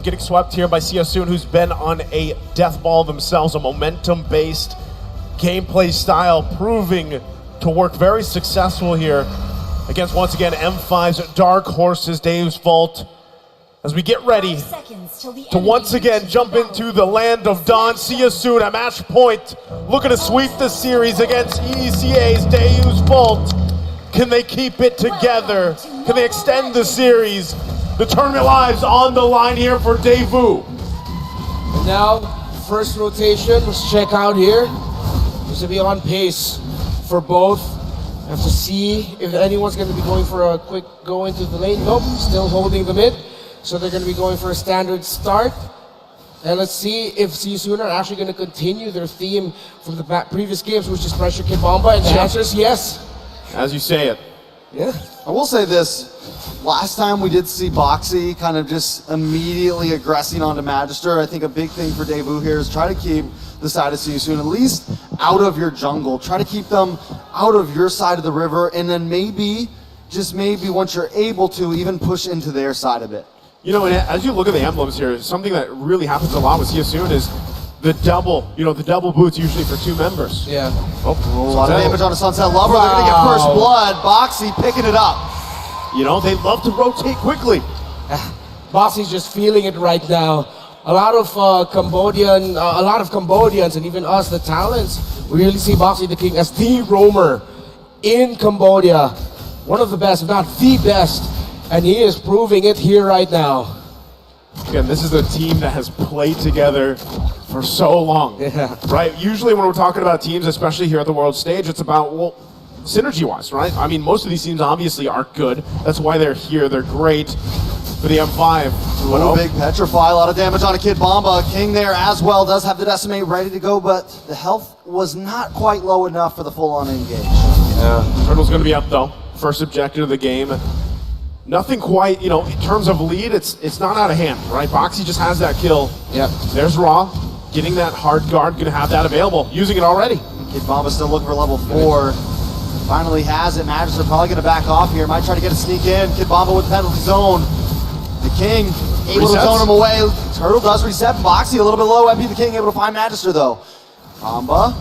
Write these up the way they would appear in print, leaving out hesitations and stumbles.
Getting swept here by Siasun, who's been on a death ball themselves, a momentum-based gameplay style, proving to work very successful here against, once again, M5's Dark Horses, Deus Vault. As we get ready to once again jump into the land of Dawn, Siasun at match point, looking to sweep the series against ECA's Deus Vault. Can they keep it together? Can they extend the series? The tournament lives on the line here for Devu. And now, first rotation, let's check out here. This will be on pace for both. Have to see if anyone's going to be going for a quick go into the lane. Nope, still holding the mid. So they're going to be going for a standard start. And let's see if Siasun are actually going to continue their theme from the previous games, which is pressure Kid Bomba. And the answer is yes. As you say it. Yeah. I will say this. Last time we did see Boxy kind of just immediately aggressing onto Magister. I think a big thing for Devu here is try to keep the side of Siasun at least out of your jungle. Try to keep them out of your side of the river, and then maybe, just maybe once you're able to, even push into their side a bit. You know, and as you look at the emblems here, something that really happens a lot with Siasun is the double, the double boots usually for two members. Yeah. Oh, a lot of damage on a Sunset Lover. They're going to get first blood. Boxy picking it up. You know, they love to rotate quickly. Boxy's just feeling it right now. A lot of Cambodians and even us, the talents, we really see Boxy the King as the roamer in Cambodia. One of the best, if not the best. And he is proving it here right now. Again, this is a team that has played together for so long, right? Usually when we're talking about teams, especially here at the world stage, it's about, well, synergy-wise, right? I mean, most of these teams obviously are good. That's why they're here. They're great for the M5. Oh, big Petrify, a lot of damage on a Kid Bomba. King there as well, does have the Decimate ready to go, but the health was not quite low enough for the full-on engage. Yeah, Turtle's going to be up, though. First objective of the game. Nothing quite, in terms of lead, it's not out of hand, right? Boxy just has that kill. Yep. There's Raw, getting that hard guard, gonna have that available, using it already. Kid Bomba still looking for level 4. Finally has it. Magister probably gonna back off here. Might try to get a sneak in. Kid Bomba with penalty zone. The King able to zone him away. Turtle does reset. Boxy a little bit low. MP the King able to find Magister though. Bomba.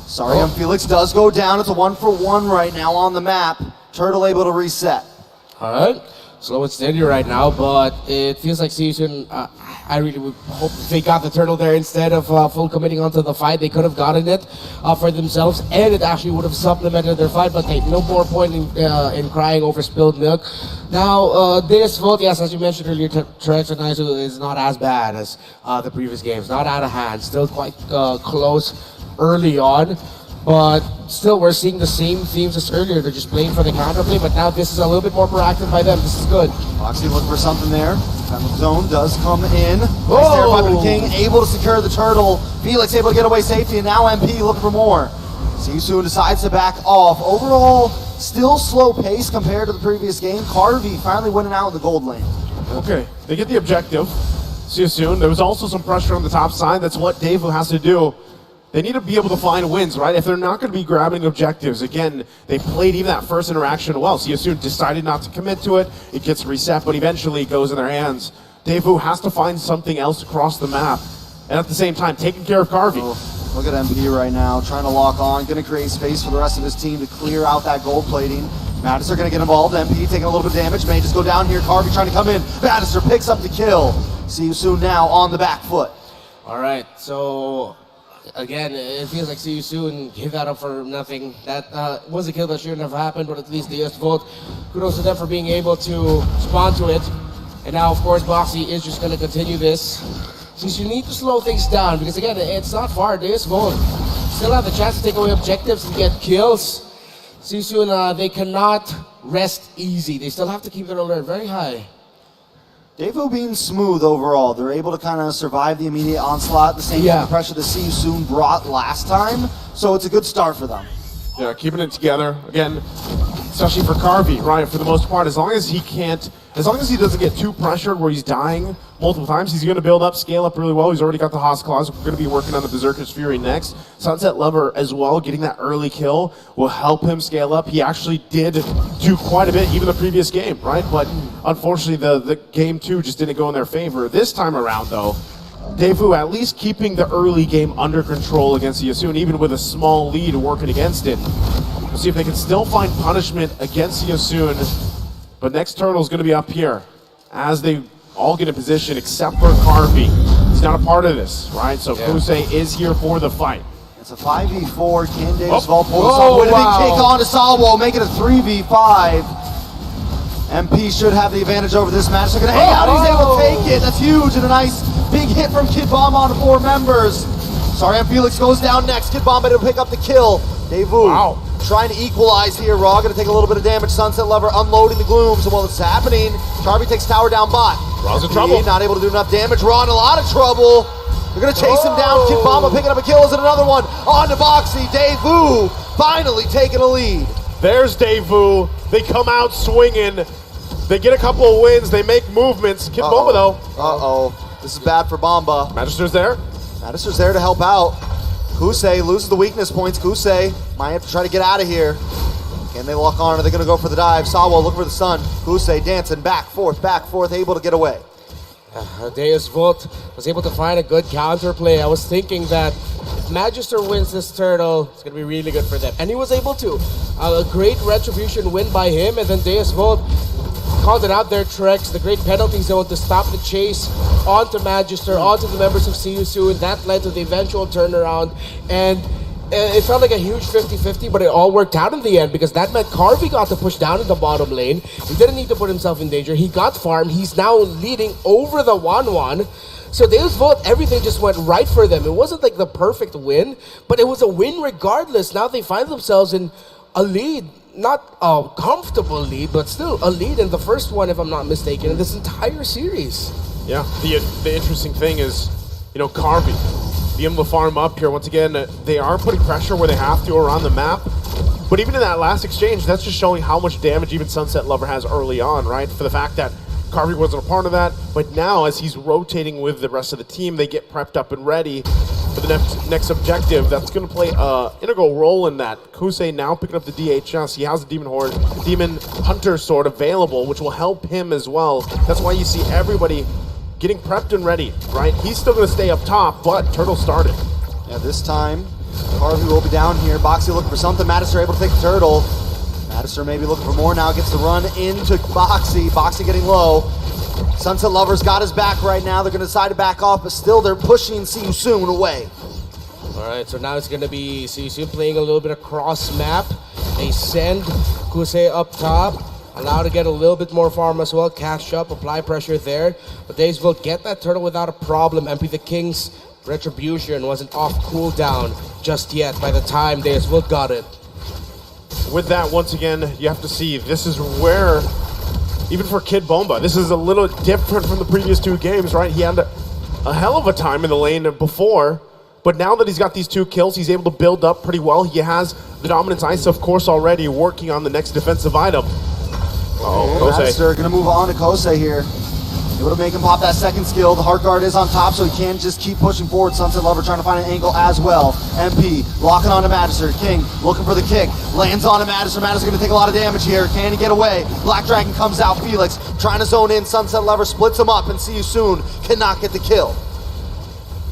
Sorry, Felix does go down. It's a 1-for-1 right now on the map. Turtle able to reset. All right, slow and steady right now, but it feels like Siasun, I really would hope they got the turtle there instead of full committing onto the fight. They could have gotten it for themselves, and it actually would have supplemented their fight, but they no more point in crying over spilled milk. Now, this vote, yes, as you mentioned earlier, Terexonizer is not as bad as the previous games, not out of hand, still quite close early on. But still, we're seeing the same themes as earlier. They're just playing for the counterplay, but now this is a little bit more proactive by them. This is good. Boxy looking for something there. Penalty zone does come in. Nice there by the King, able to secure the turtle. Felix able to get away safety, and now MP looking for more. Siasun decides to back off. Overall, still slow pace compared to the previous game. Carvey finally winning out in the gold lane. Okay, they get the objective. Siasun. There was also some pressure on the top side. That's what Devu has to do. They need to be able to find wins, right? If they're not going to be grabbing objectives, again, they played even that first interaction well. Siasun decided not to commit to it. It gets reset, but eventually it goes in their hands. Devu has to find something else across the map. And at the same time, taking care of Carvey. Oh, look at MP right now, trying to lock on, going to create space for the rest of his team to clear out that gold plating. Magister going to get involved. MP taking a little bit of damage. May just go down here. Carvey trying to come in. Magister picks up the kill. Siasun now on the back foot. All right, so again, it feels like Siasun gave that up for nothing. That was a kill that shouldn't have happened, but at least the first vote. Kudos to them for being able to respond to it. And now, of course, Boxy is just going to continue this. Since you need to slow things down, because again, it's not far. This vote still have the chance to take away objectives and get kills. Siasun, they cannot rest easy. They still have to keep their alert very high. Devu being smooth overall. They're able to kind of survive the immediate onslaught, the same kind of pressure that Siasun brought last time. So it's a good start for them. Yeah, keeping it together. Again, especially for Carvey, right? For the most part, as long as he doesn't get too pressured where he's dying multiple times. He's going to build up, scale up really well. He's already got the Haas Claws. We're going to be working on the Berserker's Fury next. Sunset Lover as well, getting that early kill will help him scale up. He actually did do quite a bit, even the previous game, right? But unfortunately, the game 2 just didn't go in their favor. This time around, though, Daewoo at least keeping the early game under control against Yasuo, even with a small lead working against it. We'll see if they can still find punishment against Yasuo. But next turtle is going to be up here as they all get in position except for Carvey. He's not a part of this, right? So Kusei is here for the fight. It's a 5v4. Can Deus pull this off with a big kick on to Salvo, make it a 3v5. MP should have the advantage over this match. They're going to hang out. He's able to take it. That's huge. And a nice big hit from Kid Bomb on 4 members. Sorry, Felix goes down next. Kid Bomb able to pick up the kill. Daewoo trying to equalize here. Raw going to take a little bit of damage. Sunset Lover unloading the glooms. And while it's happening, Charby takes tower down bot. Raw's in trouble. Not able to do enough damage. Raw in a lot of trouble. They're going to chase him down. Kid Bomb picking up a kill. Is it another one? On to Boxy. Daewoo finally taking a lead. There's Daewoo. They come out swinging. They get a couple of wins. They make movements. Kid Bomba, though. This is bad for Bomba. Magister's there. Magister's there to help out. Kusei loses the weakness points. Kusei might have to try to get out of here. Can they lock on? Are they going to go for the dive? Sawa looking for the sun. Kusei dancing back, forth, able to get away. Deus Vult was able to find a good counterplay. I was thinking that if Magister wins this turtle, it's going to be really good for them. And he was able to. A great retribution win by him, and then Deus Vult called it out their tricks, the great penalty zone to stop the chase onto Magister, onto the members of See You Soon. That led to the eventual turnaround, and it felt like a huge 50-50, but it all worked out in the end because that meant Carvey got to push down in the bottom lane. He didn't need to put himself in danger. He got farmed. He's now leading over the 1-1. So Deus Vult, everything just went right for them. It wasn't like the perfect win, but it was a win regardless. Now they find themselves in a lead. Not a comfortable lead, but still a lead in the first one, if I'm not mistaken, in this entire series. Yeah, the interesting thing is, Carvey, being able to farm up here. Once again, they are putting pressure where they have to around the map. But even in that last exchange, that's just showing how much damage even Sunset Lover has early on, right? For the fact that Carvey wasn't a part of that, but now as he's rotating with the rest of the team, they get prepped up and ready for the next objective. That's going to play an integral role in that. Kusei now picking up the DHS. He has the Demon Hunter sword available, which will help him as well. That's why you see everybody getting prepped and ready, right? He's still going to stay up top, but Turtle started. Yeah, this time, Carvey will be down here. Boxy looking for something. Magister able to take the Turtle. Magister maybe looking for more now. Gets the run into Boxy. Boxy getting low. Sunset Lover's got his back right now. They're going to decide to back off, but still they're pushing See You Soon away. All right, so now it's going to be See You Soon playing a little bit of cross map. They send Kusei up top, allow to get a little bit more farm as well, cash up, apply pressure there. But Deus will get that turtle without a problem. MP the King's retribution wasn't off cooldown just yet by the time Deus will got it. With that, once again, you have to see this is where, even for Kid Bomba, this is a little different from the previous 2 games, right? He had a hell of a time in the lane before, but now that he's got these 2 kills, he's able to build up pretty well. He has the Dominance Ice, of course, already working on the next defensive item. Magister gonna move on to Kosei here. Able to make him pop that second skill. The Heart Guard is on top, so he can just keep pushing forward. Sunset Lover trying to find an angle as well. MP locking on to Magister. King looking for the kick. Lands on to Magister. Magister gonna take a lot of damage here. Can he get away? Black Dragon comes out. Felix trying to zone in. Sunset Lover splits him up and See You Soon cannot get the kill.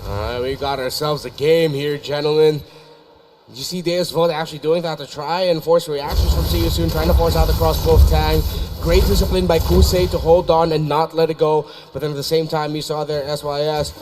All right, we got ourselves a game here, gentlemen. Did you see Deus Vult actually doing that to try and force reactions from See You Soon, trying to force out the cross-both tang. Great discipline by Kusei to hold on and not let it go. But then at the same time, you saw there SYS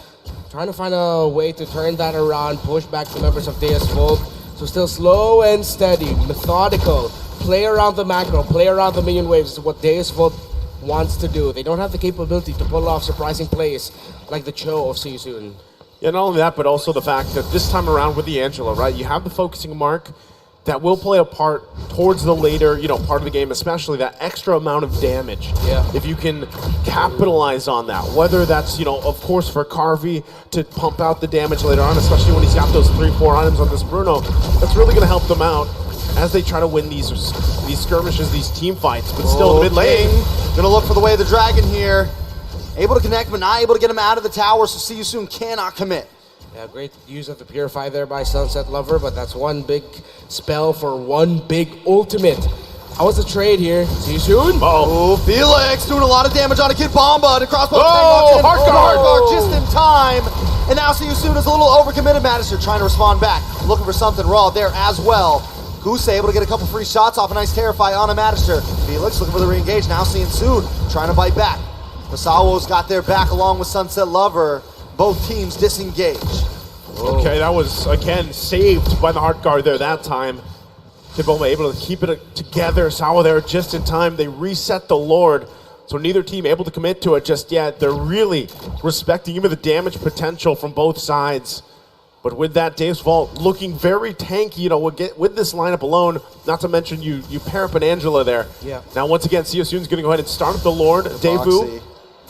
trying to find a way to turn that around, push back the members of Deus Vult. So still slow and steady, methodical. Play around the macro, play around the minion waves is what Deus Vult wants to do. They don't have the capability to pull off surprising plays like the Cho of See You Soon. Yeah, not only that, but also the fact that this time around with the Angela, right, you have the focusing mark that will play a part towards the later, part of the game, especially that extra amount of damage. Yeah. If you can capitalize on that, whether that's, of course, for Carvey to pump out the damage later on, especially when he's got those 3-4 items on this Bruno, that's really going to help them out as they try to win these skirmishes, these team fights, but still in the mid lane. Gonna look for the way of the dragon here. Able to connect, but not able to get him out of the tower, so See You Soon cannot commit. Yeah, great use of the Purify there by Sunset Lover, but that's one big spell for one big ultimate. How was the trade here? See you soon. Oh, Felix doing a lot of damage on a Kid Bomba. The crossbow Hard guard. just in time. And now See You Soon is a little overcommitted. Magister trying to respond back, looking for something raw there as well. Goose able to get a couple free shots off a nice Terrify on a Magister. Felix looking for the re-engage. Now seeing Soon trying to bite back. Masawo's got their back along with Sunset Lover. Both teams disengage. Okay, that was, again, saved by the hard guard there that time. Kid Bomba able to keep it together. Sawa there just in time. They reset the Lord, so neither team able to commit to it just yet. They're really respecting even the damage potential from both sides. But with that, Dave's Vault looking very tanky, you know, with this lineup alone, not to mention you pair up an Angela there. Yeah. Now, once again, See You Soon's going to go ahead and start up the Lord. Daevu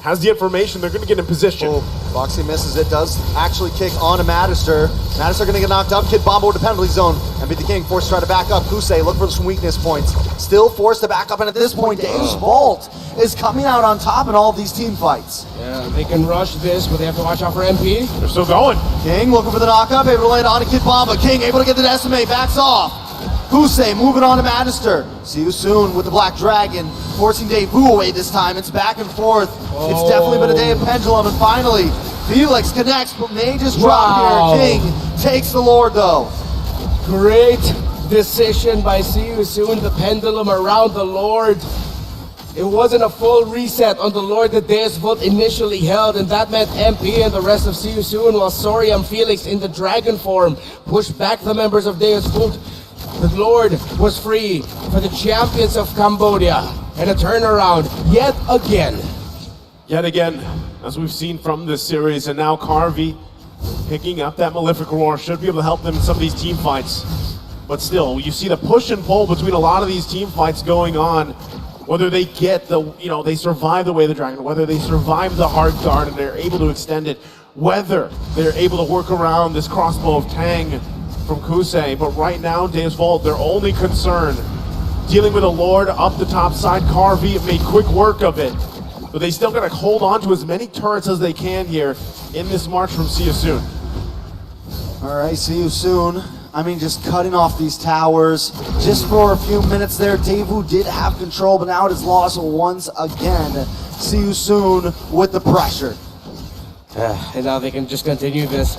has the information. They're going to get in position. Boxy misses it, does actually kick on a Magister. Magister going to get knocked up. Kid Bomba with the penalty zone. And beat the King, forced to try to back up. Kusei, look for some weakness points. Still forced to back up, and at this point, Dave's Vault is coming out on top in all of these team fights. Yeah, they can rush this, but they have to watch out for MP. They're still going. King looking for the knock-up, able to land on a Kid Bomba. King able to get the decimate, backs off. Kusei moving on to Magister. See You Soon with the Black Dragon, forcing Debu away this time. It's back and forth. It's definitely been a day of pendulum, and finally, Felix connects, but may just drop here. King takes the Lord, though. Great decision by See You Soon. The pendulum around the Lord. It wasn't a full reset on the Lord that Deus Vult initially held, and that meant MP and the rest of See You Soon, while Sorium Felix in the dragon form pushed back the members of Deus Vult. The Lord was free for the champions of Cambodia, and a turnaround yet again. Yet again, as we've seen from this series, and now Carvey picking up that Malefic Roar should be able to help them in some of these team fights. But still, you see the push and pull between a lot of these team fights going on. Whether they get the, they survive the Way of the Dragon, whether they survive the hard guard and they're able to extend it, whether they're able to work around this crossbow of Tang from Kusei. But right now, Deus Vault, their only concern, dealing with a Lord up the top side. Carvey made quick work of it. But they still gotta hold on to as many turrets as they can here in this march from See You Soon. All right, See You Soon. I mean, just cutting off these towers just for a few minutes there. Devu did have control, but now it is lost once again. See You Soon with the pressure. And now they can just continue this.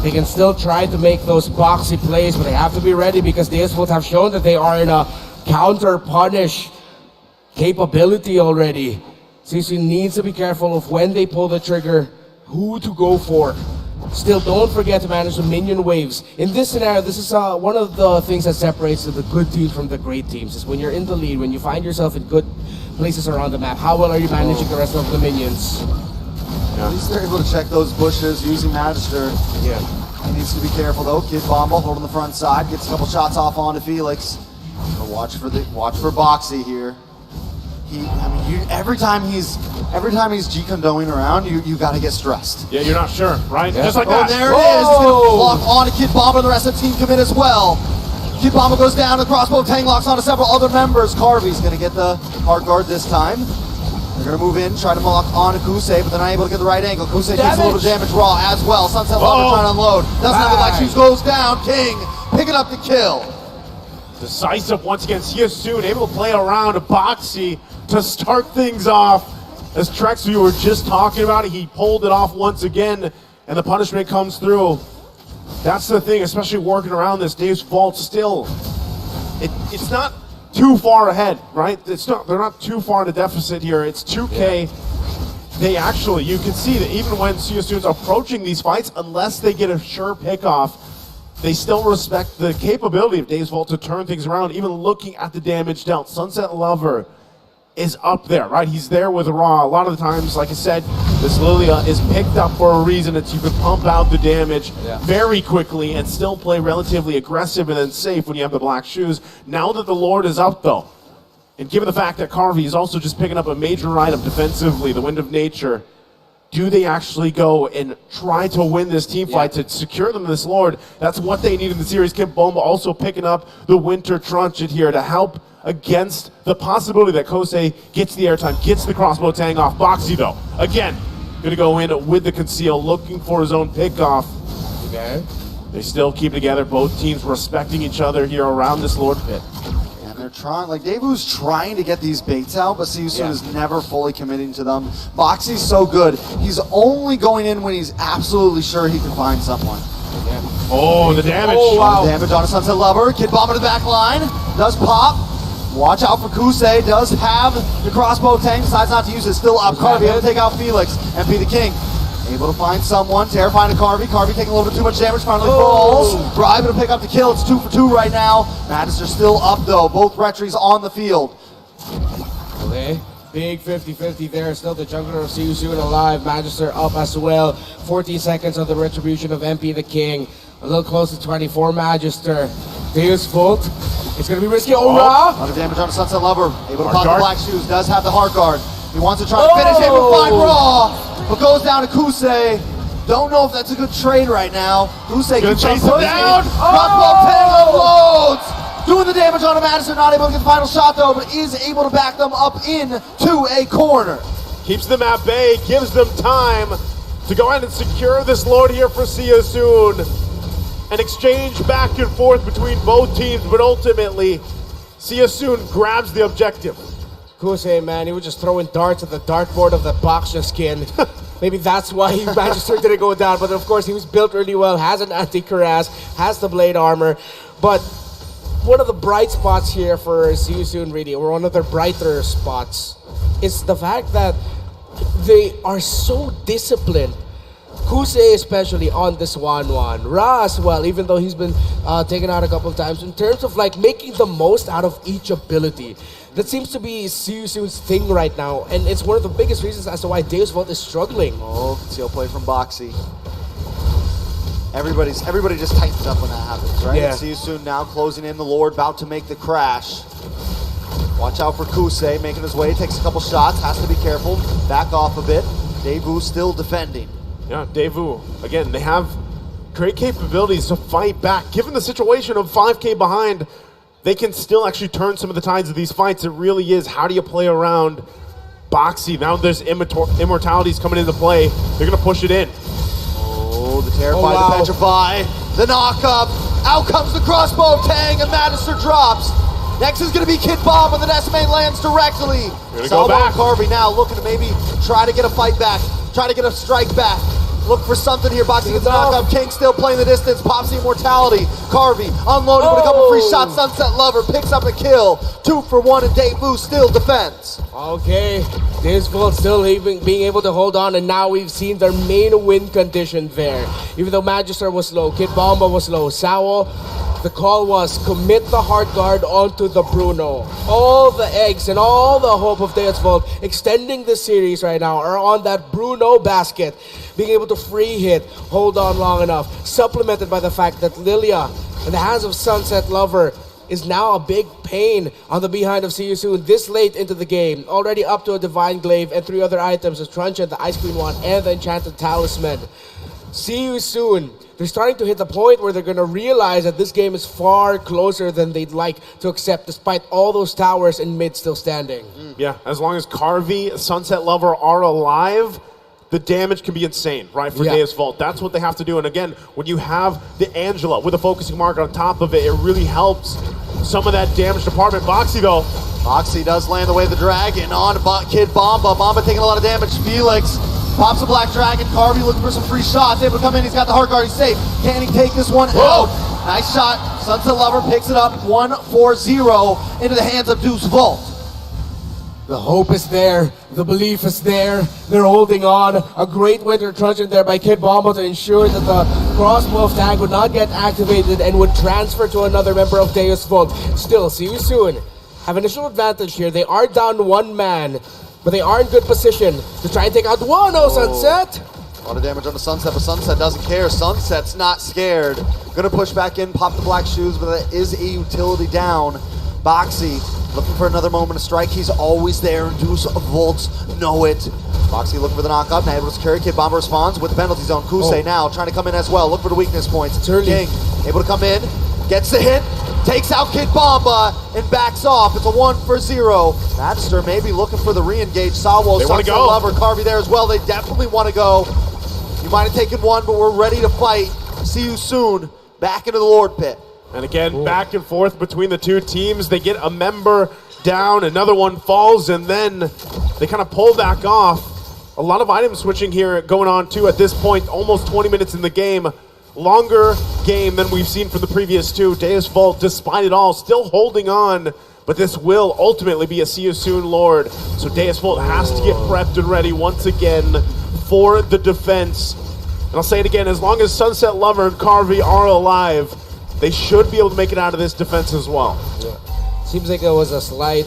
They can still try to make those boxy plays, but they have to be ready because Deus Vult have shown that they are in a counter-punish capability already. CC needs to be careful of when they pull the trigger, who to go for. Still, don't forget to manage the minion waves. In this scenario, this is one of the things that separates the good teams from the great teams, is when you're in the lead, when you find yourself in good places around the map, how well are you managing the rest of the minions? At least they're able to check those bushes using Magister. Yeah. He needs to be careful though. Kid Bomba holding the front side, gets a couple shots off onto Felix. But watch for Boxy here. Every time he's G-condoing around, you gotta get stressed. Yeah, you're not sure, right? Yeah. Just like Oh, that. there it is. It's gonna block onto Kid Bomba, and the rest of the team commit as well. Kid Bomba goes down, the crossbow Tang locks onto several other members. Carvey's gonna get the hard guard this time. They're gonna move in, try to lock on to Kusei, but they're not able to get the right angle. Kusei takes a little damage raw as well. Sunset Lover trying to unload. Doesn't have the light shoes, goes down. King picking up the kill. Decisive once again. See You Soon, able to play around Boxy to start things off. As Trex, we were just talking about it, he pulled it off once again, and the punishment comes through. That's the thing, especially working around this. Dave's Vault still, it's not too far ahead, right? They're not too far in a deficit here. It's 2K. Yeah. You can see that even when See You Soon's approaching these fights, unless they get a sure pick off, they still respect the capability of Dave's Vault to turn things around, even looking at the damage dealt. Sunset Lover is up there, right? He's there with Raw. A lot of the times, like I said, this Lilia is picked up for a reason. It's you can pump out the damage very quickly and still play relatively aggressive and then safe when you have the black shoes. Now that the Lord is up, though, and given the fact that Carvey is also just picking up a major item defensively, the Wind of Nature, do they actually go and try to win this team fight to secure them this Lord? That's what they need in the series. Kid Bomba also picking up the Winter Trunchet here to help against the possibility that Kosei gets the airtime, gets the crossbow tang off. Boxy though, again, gonna go in with the conceal, looking for his own pickoff. Okay. They still keep together, both teams respecting each other here around this Lord Pit. And they're trying, like Davu's trying to get these baits out, but Siusun is never fully committing to them. Boxy's so good, he's only going in when he's absolutely sure he can find someone. Yeah. Oh, the damage. Oh, wow. Damage on a Sunset Lover. Kid Bomb to the back line. Does pop. Watch out for Kusei. Does have the crossbow tank. Decides not to use it. Still up. Carvey able to take out Felix. MP the King. Able to find someone. Terrifying to Carvey. Carvey taking a little bit too much damage. Finally falls. Bra able to pick up the kill. It's 2 for 2 right now. Madison still up though. Both Retries on the field. Okay. Big 50-50 there. Still the jungler of Siusun alive. Magister up as well. 14 seconds on the retribution of MP the King. A little close to 24 Magister. Deus Volt. It's going to be risky. Oh, A lot of damage on a Sunset Lover. Able to pop the black shoes. Does have the heart guard. He wants to try to finish. Able to find Raw. But goes down to Kusei. Don't know if that's a good trade right now. Kusei can chase him down. Crossbow tang unloads. Doing the damage on a Madison. Not able to get the final shot though, but is able to back them up into a corner. Keeps them at bay, gives them time to go ahead and secure this Lord here for Siusun. An exchange back and forth between both teams, but ultimately, Siusun grabs the objective. Kusei, man, he was just throwing darts at the dartboard of the Boxer skin. Maybe that's why Magister didn't go down, but of course he was built really well, has an anti-cuirass, has the blade armor, but one of the bright spots here for Siusun really, or one of their brighter spots, is the fact that they are so disciplined. Kusei especially on this 1-1. Ra as well, even though he's been taken out a couple of times, in terms of like making the most out of each ability. That seems to be Siusun's thing right now, and it's one of the biggest reasons as to why Deus Volt is struggling. Oh, conceal play from Boxy. Everybody just tightens up when that happens, right? Yeah. Siusun now closing in the Lord, about to make the crash. Watch out for Kusei, making his way, takes a couple shots, has to be careful, back off a bit. Davu still defending. Yeah, Davu, again, they have great capabilities to fight back. Given the situation of 5K behind, they can still actually turn some of the tides of these fights. It really is, how do you play around Boxy? Now there's immortalities coming into play. They're going to push it in. Oh, the Terrified, the Petrify, the knock-up. Out comes the crossbow tang, and Magister drops. Next is going to be Kid Bomb, and the Decimate lands directly. Go back. Carvey now looking to maybe try to get a fight back, try to get a strike back. Look for something here. Boxing gets the knockup. King still playing the distance. Pops the immortality. Carvey unloading with a couple free shots. Sunset Lover picks up a kill. 2 for 1, and Davu still defends. Okay, Deus Volt still being able to hold on, and now we've seen their main win condition there. Even though Magister was low, Kid Bomba was low, Sao, the call was commit the heart guard onto the Bruno. All the eggs and all the hope of Deus Volt extending the series right now are on that Bruno basket. Being able to free hit, hold on long enough, supplemented by the fact that Lilia in the hands of Sunset Lover is now a big pain on the behind of Siusun this late into the game. Already up to a Divine Glaive and 3 other items, the Truncheon, the Ice Queen Wand, and the Enchanted Talisman. Siusun, they're starting to hit the point where they're going to realize that this game is far closer than they'd like to accept, despite all those towers in mid still standing. Yeah, as long as Carvey, Sunset Lover are alive, the damage can be insane, right, for Deus Volt. That's what they have to do. And again, when you have the Angela with a focusing mark on top of it, it really helps some of that damage department. Boxy, though. Boxy does land the way of the dragon on Kid Bomba. Bomba taking a lot of damage. Felix pops a black dragon. Carvey looking for some free shots. Able to come in. He's got the heart guard. He's safe. Can he take this one out? Nice shot. Sunset Lover picks it up. 1-4-0 into the hands of Deus Volt. The hope is there, the belief is there, they're holding on. A great winter truncheon there by Kid Bomba to ensure that the crossbow of tag would not get activated and would transfer to another member of Deus Volt. Still, Siusun have initial advantage here. They are down 1 man, but they are in good position to try and take out Wano. Sunset. A lot of damage on the Sunset, but Sunset doesn't care. Sunset's not scared. Gonna push back in, pop the black shoes, but that is a utility down. Boxy looking for another moment to strike. He's always there, and Deus Volts know it. Boxy looking for the knockup, now able to secure. Kid Bomber responds with the penalty zone. Kusei now trying to come in as well. Look for the weakness points. King able to come in, gets the hit. takes out Kid Bomba and backs off. It's a 1-0. Magister maybe looking for the re-engage. Sawo, They wanna Sunset go. Lover, Carvey there as well. They definitely want to go. You might have taken one, but we're ready to fight. See you soon. Back into the Lord Pit. And again, back and forth between the two teams. They get a member down, another one falls, and then they kind of pull back off. A lot of item switching here going on too at this point, almost 20 minutes in the game. Longer game than we've seen for the previous two. Deus Vult, despite it all, still holding on, but this will ultimately be a see you soon Lord. So Deus Vult has to get prepped and ready once again for the defense. And I'll say it again, as long as Sunset Lover and Carvey are alive, they should be able to make it out of this defense as well. Seems like there was a slight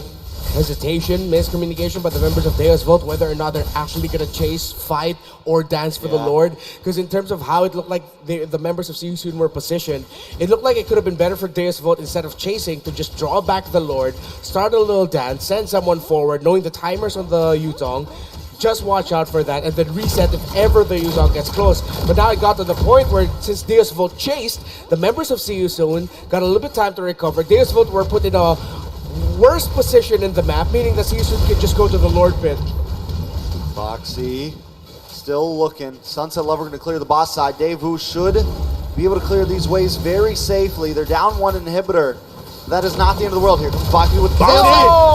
hesitation, miscommunication by the members of Deus Vult whether or not they're actually going to chase, fight, or dance for the Lord. Because in terms of how it looked like the members of See You Soon were positioned, it looked like it could have been better for Deus Vult instead of chasing to just draw back the Lord, start a little dance, send someone forward, knowing the timers on the Yutong. Just watch out for that and then reset if ever the Yutong gets close. But now it got to the point where since Deus Vult chased, the members of See You Soon got a little bit of time to recover. Deus Vult were put in a worst position in the map, meaning that See You Soon can just go to the Lord Pit. Boxy still looking. Sunset Lover going to clear the boss side. Daewoo should be able to clear these waves very safely. They're down one inhibitor. That is not the end of the world here. Boxy with the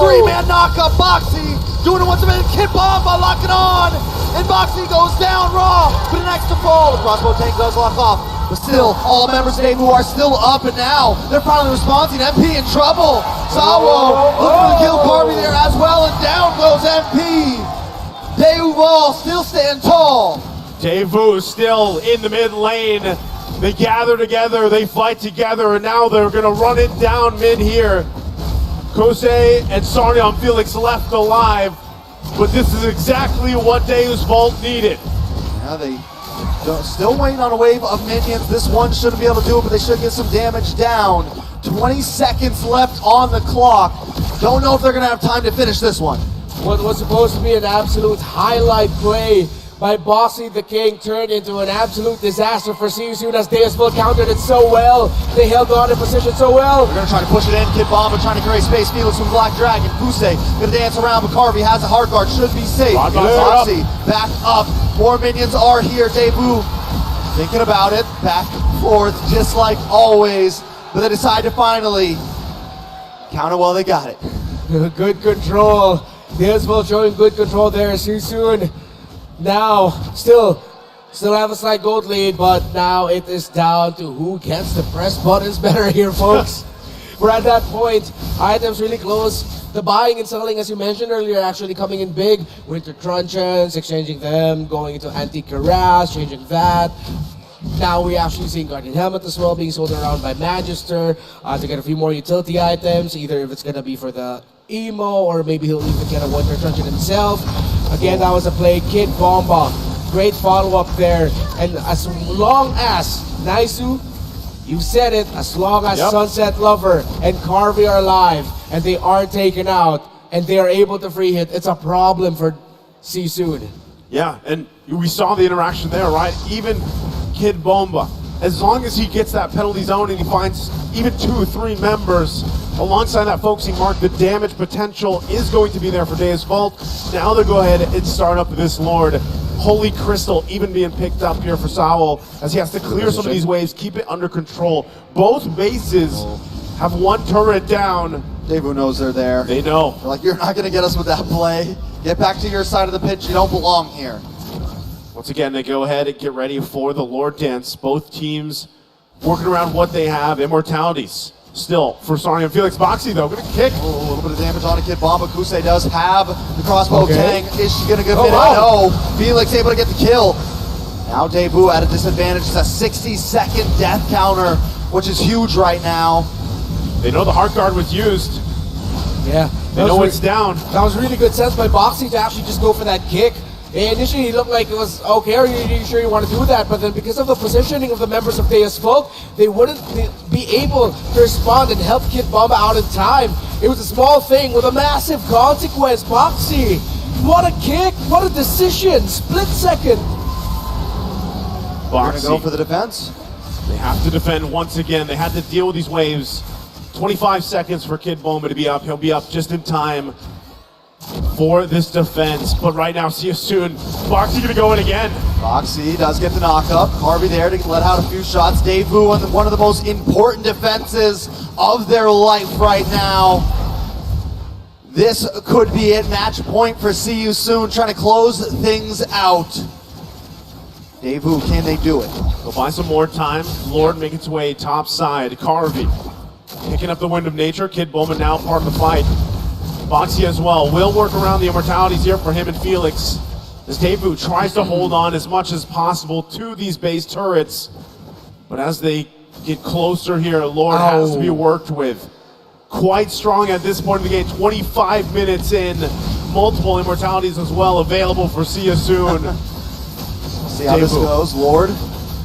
three-man knockup. Boxy doing it once again. Kid Bomba locking on. And Boxy goes down raw. But an extra fall. The crossbow tank does lock off. But still, all members of Daewoo are still up, and now they're finally responding. MP in trouble. Sawo looking to kill Carvey there as well, and down goes MP. Daewoo still stand tall. Daewoo still in the mid lane. They gather together, they fight together, and now they're gonna run it down mid here. Kosei and Sarnion Felix left alive, but this is exactly what Deus Vult needed. Yeah, they still waiting on a wave of minions. This one shouldn't be able to do it, but they should get some damage down. 20 seconds left on the clock. Don't know if they're gonna have time to finish this one. What was supposed to be an absolute highlight play by Bossy the King turned into an absolute disaster for See You Soon as Deus Vult countered it so well. They held on in position so well. They're gonna try to push it in. Kid Bomba trying to create space. Felix from Black Dragon. Kusei gonna dance around, but Carvey has a hard guard. Should be safe. Boxy back up. More minions are here. Daewoo thinking about it. Back and forth, just like always. But they decide to finally counter while they got it. Good control. Deus Vult showing good control there. See You Soon now still have a slight gold lead, but now it is down to who gets the press buttons better here, folks. We're at that point. Items really close. The buying and selling, as you mentioned earlier, actually coming in big. Winter truncheons, exchanging them, going into antique cuirass, changing that. Now we actually seeing Guardian Helmet as well being sold around by Magister to get a few more utility items, either if it's gonna be for the emo or maybe he'll even get a Winter Truncheon himself. Again, that was a play. Kid Bomba, great follow-up there. And as long as Naisu, you said it, as long as Sunset Lover and Carvey are alive and they are taken out and they are able to free hit, it's a problem for See You Soon. Yeah, and we saw the interaction there, right? Even Kid Bomba, as long as he gets that penalty zone and he finds even 2 or 3 members alongside that focusing mark, the damage potential is going to be there for Deus Vult. Now they'll go ahead and start up this Lord. Holy Crystal even being picked up here for Saul as he has to clear some of these waves, keep it under control. Both bases have one turret down. Daewoo knows they're there. They know. They're like, you're not going to get us with that play. Get back to your side of the pitch. You don't belong here. Once again, they go ahead and get ready for the Lord Dance. Both teams working around what they have. Immortalities still for Sarnion Felix. Boxy, though, going to kick. Oh, a little bit of damage on a Kid Bomba. Kusei does have the crossbow tank. Is she going to get it? No. Felix able to get the kill. Now Daewoo at a disadvantage. It's a 60-second death counter, which is huge right now. They know the heart guard was used. Yeah. They know it's down. That was really good sense by Boxy to actually just go for that kick. Initially, it looked like it was okay. Are you sure you want to do that? But then, because of the positioning of the members of Deus Vult, they wouldn't be able to respond and help Kid Bomba out in time. It was a small thing with a massive consequence. Boxy, what a kick! What a decision! Split second. Boxy. They're gonna go for the defense. They have to defend once again. They had to deal with these waves. 25 seconds for Kid Bomba to be up. He'll be up just in time for this defense. But right now, see you soon. Boxy gonna go in again. Boxy does get the knock up. Carvey there to let out a few shots. Daewoo on one of the most important defenses of their life right now. This could be it. Match point for See You Soon, trying to close things out. Daewoo, can they do it? Go buy some more time. Lord making its way top side. Carvey picking up the Wind of Nature. Kid Bowman now part of the fight. Boxy as well. Will work around the immortalities here for him and Felix. As Daewoo tries to hold on as much as possible to these base turrets. But as they get closer here, Lord has to be worked with. Quite strong at this point in the game. 25 minutes in. Multiple immortalities as well available for See You Soon. See how this goes. Lord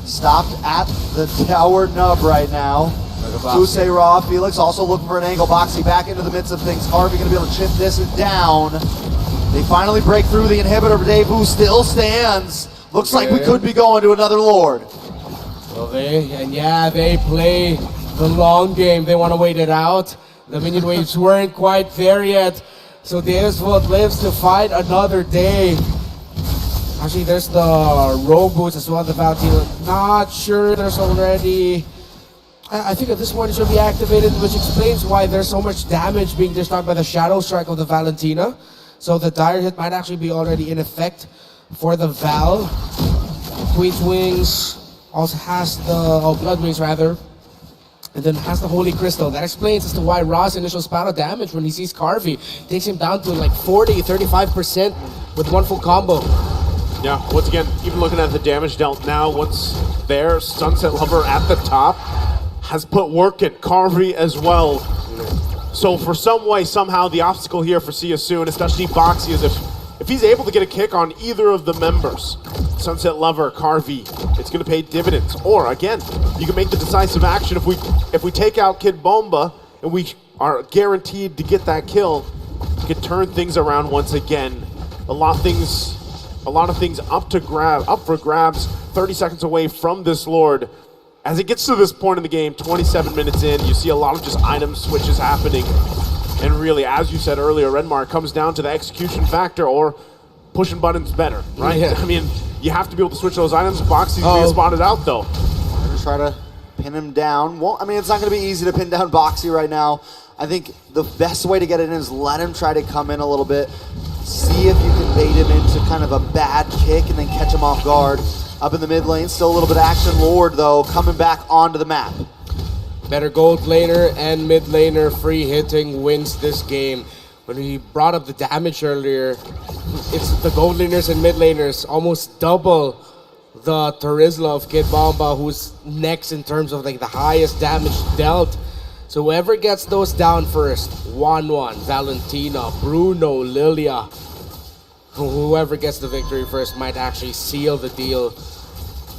stopped at the tower nub right now. Kusei Raw, Felix also looking for an angle. Boxy back into the midst of things. Harvey going to be able to chip this down. They finally break through the inhibitor, but Daewoo still stands. Looks like we could be going to another Lord. Well, they play the long game. They want to wait it out. The minion waves weren't quite there yet. So Deus lives to fight another day. Actually, there's the rogue boots as well, the Valentina. Not sure there's already... I think at this point it should be activated, which explains why there's so much damage being dished out by the Shadow Strike of the Valentina. So the Dire Hit might actually be already in effect for the Val. Queen's Wings also has the... Blood Wings, rather. And then has the Holy Crystal. That explains as to why Ra's initial spout of damage when he sees Carvey takes him down to like 40-35% with one full combo. Yeah, once again, even looking at the damage dealt now, once there, Sunset Lover at the top has put work in. Carvey as well. So for some way, somehow, the obstacle here for See You Soon, especially Boxy, is if he's able to get a kick on either of the members, Sunset Lover, Carvey, it's going to pay dividends. Or again, you can make the decisive action if we take out Kid Bomba and we are guaranteed to get that kill, you can turn things around once again. A lot of things up for grabs. 30 seconds away from this Lord. As it gets to this point in the game, 27 minutes in, you see a lot of just item switches happening. And really, as you said earlier, Redmar, comes down to the execution factor or pushing buttons better, right? Yeah. I mean, you have to be able to switch those items. Boxy's being spotted out, though. I'm going to try to pin him down. Well, I mean, it's not going to be easy to pin down Boxy right now. I think the best way to get it in is let him try to come in a little bit. See if you can bait him into kind of a bad kick and then catch him off guard. Up in the mid lane, still a little bit of action. Lord, though, coming back onto the map. Better gold laner and mid laner free hitting wins this game. When we brought up the damage earlier, it's the gold laners and mid laners almost double the Terizla of Kid Bomba, who's next in terms of like the highest damage dealt. So whoever gets those down first, 1-1, Valentina, Bruno, Lilia, whoever gets the victory first might actually seal the deal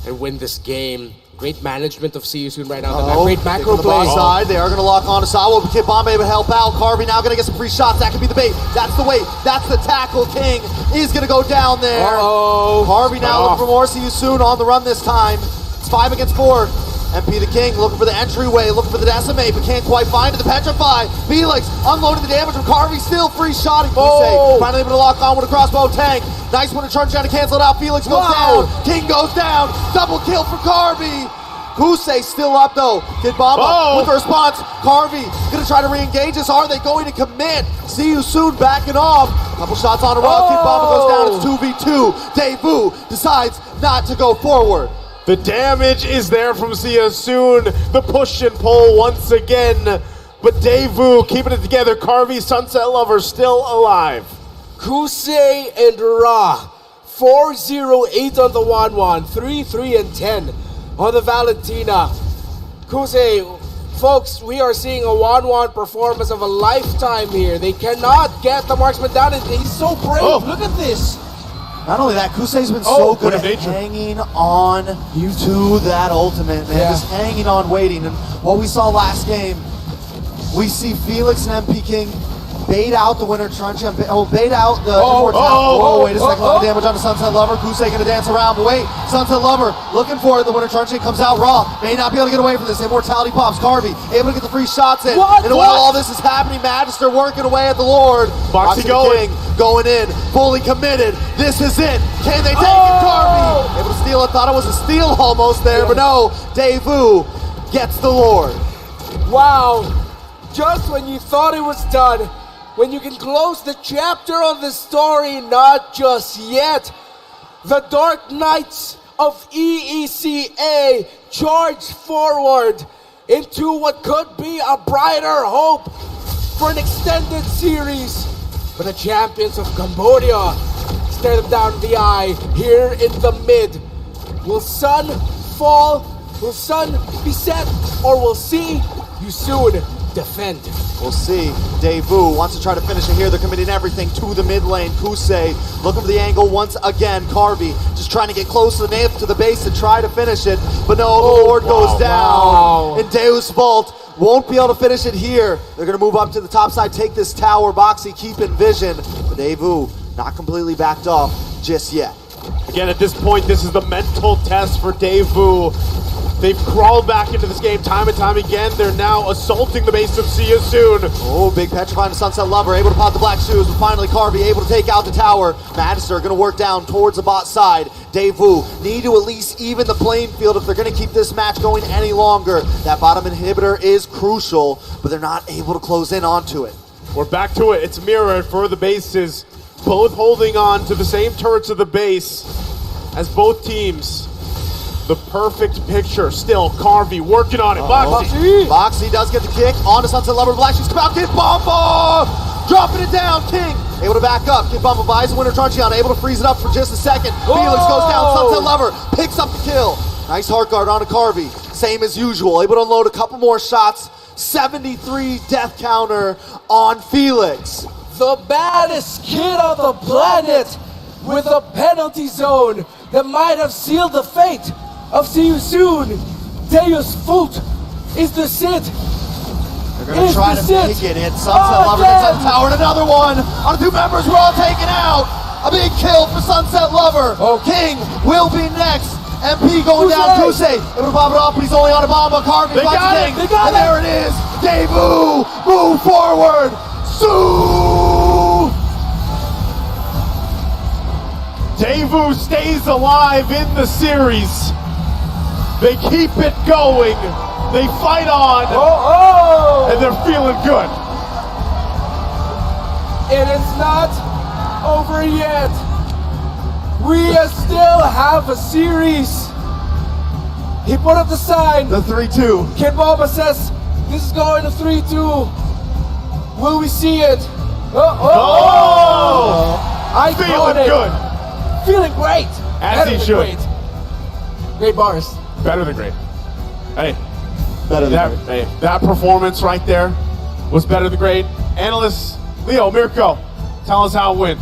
and win this game. Great management of See You Soon right now. Great macro play. Side. They are going to lock on to Sawa. Kid Bomba able to help out. Carvey now going to get some free shots. That could be the bait. That's the wait. That's the tackle. King is going to go down there. Carvey now looking for more See You Soon on the run this time. It's 5 against 4. MP the King looking for the entryway, looking for the decimate, but can't quite find it. The Petrify. Felix unloading the damage from Carvey, still free shotting. Finally able to lock on with a crossbow tank. Nice one to turn, trying to cancel it out. Felix goes down. King goes down. Double kill for Carvey. Kusei still up though. Kid Bomba with the response. Carvey gonna try to re-engage this. Are they going to commit? See You Soon backing off. Couple shots on a row. Kid Bomba goes down. It's 2v2. Daewoo decides not to go forward. The damage is there from See You Soon. The push and pull once again. But Daewoo keeping it together. Carvey, Sunset Lover still alive. Kusei and Ra. 4-0-8 on the 1-1. 3-3 and 10 on the Valentina. Kusei, folks, we are seeing a 1-1 performance of a lifetime here. They cannot get the marksman down, and he's so brave. Look at this. Not only that, Kusei's been so good at hanging on to that ultimate, man. Just hanging on, waiting. And what we saw last game, we see Felix and MP King bait out the winter truncheon, bait out the immortality. Wait a second, a lot of damage on the Sunset Lover. Kusei gonna dance around, but wait, Sunset Lover looking for it. The winter truncheon comes out raw. May not be able to get away from this. Immortality pops. Carvey able to get the free shots in. What? And while all this is happening, Magister working away at the Lord. Boxy King going in, fully committed. This is it. Can they take it? Carvey able to steal it. Thought it was a steal almost there, but no. Daewoo gets the Lord. Wow. Just when you thought it was done, when you can close the chapter on the story, not just yet. The Dark Knights of EECA charge forward into what could be a brighter hope for an extended series. But the champions of Cambodia stare them down in the eye here in the mid. Will Sun fall? Will Sun be set? Or will see you soon defend? We'll see. Daewoo wants to try to finish it here. They're committing everything to the mid lane. Kusei looking for the angle once again. Carvey just trying to get close enough to the base to try to finish it. But no, the Lord goes down. And Deus Vault won't be able to finish it here. They're going to move up to the top side, take this tower. Boxy keep in vision. But Daewoo not completely backed off just yet. Again, at this point, this is the mental test for Daewoo. They've crawled back into this game time and time again. They're now assaulting the base of See You Soon. Oh, big petrifying the Sunset Lover, able to pop the black shoes, but finally Carvey able to take out the tower. Magister gonna work down towards the bot side. Daewoo need to at least even the playing field if they're gonna keep this match going any longer. That bottom inhibitor is crucial, but they're not able to close in onto it. We're back to it. It's mirrored for the bases, both holding on to the same turrets of the base as both teams. The perfect picture. Still, Carvey working on it. Boxy does get the kick onto Sunset Lover. Black Shoes come out. Kid Bomba dropping it down. King able to back up. Kid Bomba buys the winter truncheon. Able to freeze it up for just a second. Felix goes down. Sunset Lover picks up the kill. Nice heart guard onto Carvey. Same as usual. Able to unload a couple more shots. 73 death counter on Felix. The baddest kid on the planet with a penalty zone that might have sealed the fate of See You Soon. Deus Vault is the sit. They're going to try to make it. And Sunset Lover gets on the tower. And another one on the two members. We're all taken out. A big kill for Sunset Lover. King will be next. MP going down. Kusei able to pop it off, but he's only on a bomb. Carvey They got it. And there it is. Daewoo move forward. Sue. Daewoo stays alive in the series. They keep it going. They fight on. And they're feeling good. It is not over yet. We still have a series. He put up the sign. The 3-2. Kid Bomba says this is going to 3-2. Will we see it? I Feeling good. Feeling great. As he should. Great bars. Better than great. Hey, Better than great. hey, that performance right there was better than great. Analyst Leo, Mirko, tell us how it went.